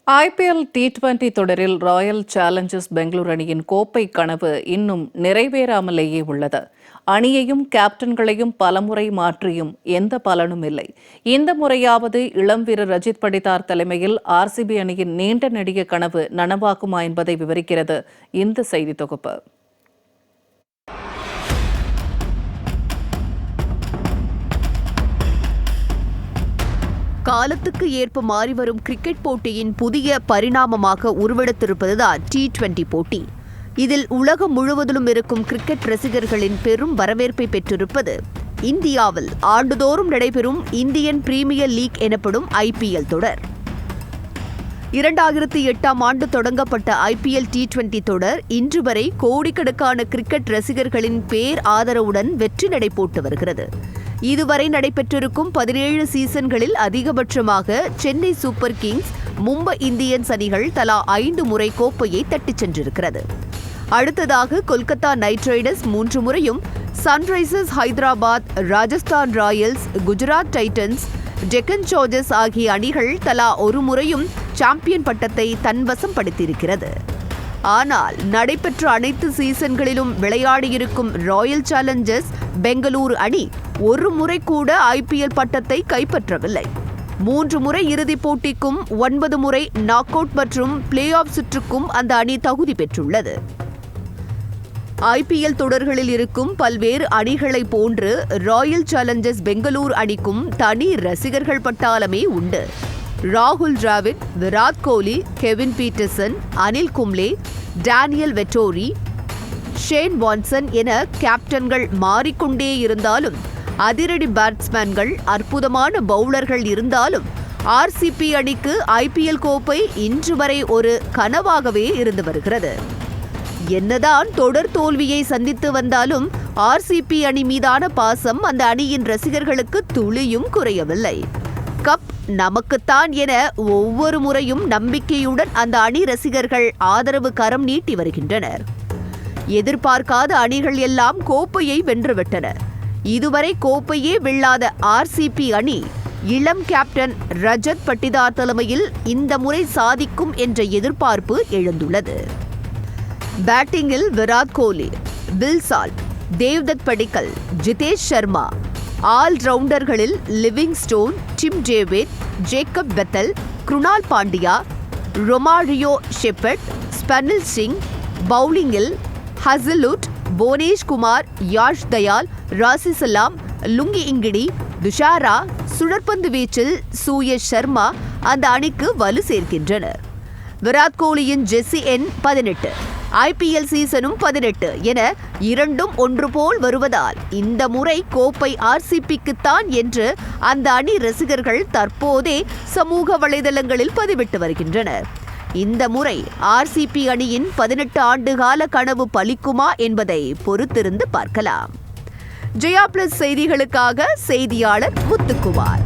IPL T20 தொடரில் Royal Challengers Bengaluru அணியின் கோப்பை கனவு இன்னும் நிறைவேறாமலேயே உள்ளது. அணியையும் கேப்டன்களையும் பலமுறை மாற்றியும் எந்த பலனும் இல்லை. இந்த முறையாவது இளம் வீரர் ரஜித் படிதார் தலைமையில் RCB அணியின் நீண்ட நெடிய கனவு நனவாகுமா என்பதை விவரிக்கிறது இந்த செய்தி தொகுப்பு. காலத்துக்கு ஏற்ப மாறிவரும் கிரிக்கெட் போட்டியின் புதிய பரிணாமமாக உருவெடுத்திருப்பதுதான் T20 போட்டி. இதில் உலகம் முழுவதிலும் இருக்கும் கிரிக்கெட் ரசிகர்களின் பெரும் வரவேற்பை பெற்றிருப்பது இந்தியாவில் ஆண்டுதோறும் நடைபெறும் இந்தியன் பிரீமியர் லீக் எனப்படும் IPL தொடர். 2008ஆம் ஆண்டு தொடங்கப்பட்ட IPL T20 தொடர் இன்று வரை கோடிக்கணக்கான கிரிக்கெட் ரசிகர்களின் பேர் ஆதரவுடன் வெற்றி நடை போட்டு வருகிறது. இதுவரை நடைபெற்றிருக்கும் 17 சீசன்களில் அதிகபட்சமாக Chennai super Kings, Mumbai Indians அணிகள் தலா 5 முறை கோப்பையை தட்டிச் சென்றிருக்கிறது. அடுத்ததாக கொல்கத்தா நைட் ரைடர்ஸ் 3 முறையும், Sunrisers Hyderabad, Rajasthan Royals, Gujarat Titans, Deccan Chargers ஆகிய அணிகள் தலா 1 முறையும் சாம்பியன் பட்டத்தை தன்வசம் படுத்தியிருக்கிறது. ஆனால் நடைபெற்ற அனைத்து சீசன்களிலும் விளையாடியிருக்கும் ராயல் சேலஞ்சர்ஸ் பெங்களூரு அணி 1 முறை கூட IPL பட்டத்தை கைப்பற்றவில்லை. 3 முறை இறுதிப் போட்டிக்கும் 9 முறை நாக் அவுட் மற்றும் பிளே ஆஃப் சுற்றுக்கும் அந்த அணி தகுதி பெற்றுள்ளது. IPL தொடர்களில் இருக்கும் பல்வேறு அணிகளைப் போன்று ராயல் சேலஞ்சர்ஸ் பெங்களூரு அணிக்கும் தனி ரசிகர்கள் பட்டாளமே உண்டு. ராகுல் Dravid, Virat Kohli, Kevin Pietersen, Anil Kumble, Daniel Vettori, Shane Watson என கேப்டன்கள் மாறிக்கொண்டே இருந்தாலும், அதிரடி பேட்ஸ்மேன்கள், அற்புதமான பவுலர்கள் இருந்தாலும் RCB அணிக்கு IPL கோப்பை இன்று வரை ஒரு கனவாகவே இருந்து வருகிறது. என்னதான் தொடர் தோல்வியை சந்தித்து வந்தாலும் RCB அணி மீதான பாசம் அந்த அணியின் ரசிகர்களுக்கு துளியும் குறையவில்லை. கப் நமக்குத்தான் என ஒவ்வொரு முறையும் நம்பிக்கையுடன் அந்த அணி ரசிகர்கள் ஆதரவு கரம் நீட்டி வருகின்றனர். எதிர்பார்க்காத அணிகள் எல்லாம் கோப்பையை வென்றுவிட்டனர். இதுவரை கோப்பையே வெல்லாத RCB அணி இளம் கேப்டன் ரஜத் படிதார் தலைமையில் இந்த முறை சாதிக்கும் என்ற எதிர்பார்ப்பு எழுந்துள்ளது. பேட்டிங்கில் விராட் கோலி, பில் சால்ட், தேவ்தத் படிக்கல், Jitesh Sharma, all ரவுண்டர்களில் Livingstone, Tim David, Jacob Bethel, Krunal Pandya, Romario shepherd, ஸ்பெனில் Singh, பவுலிங்கில் ஹசலுட், Bhuvanesh Kumar, Yash Dayal, ராசிசலாம், Lungi Ngidi, Dushara, சுழற்பந்து வீச்சில் சூயஷ் சர்மா அந்த அணிக்கு வலு சேர்க்கின்றனர். விராட் கோலியின் ஜெர்சி எண் 18, IPL சீசனும் 18 என இரண்டும் ஒன்று போல் வருவதால் இந்த முறை கோப்பை RCBக்குத்தான் என்று அந்த அணி ரசிகர்கள் தற்போதே சமூக வலைதளங்களில் பதிவிட்டு வருகின்றனர். இந்த முறை RCB அணியின் 18 ஆண்டுகால கனவு பலிக்குமா என்பதை பொறுத்திருந்து பார்க்கலாம். ஜெயா பிளஸ் செய்திகளுக்காக செய்தியாளர் முத்துக்குமார்.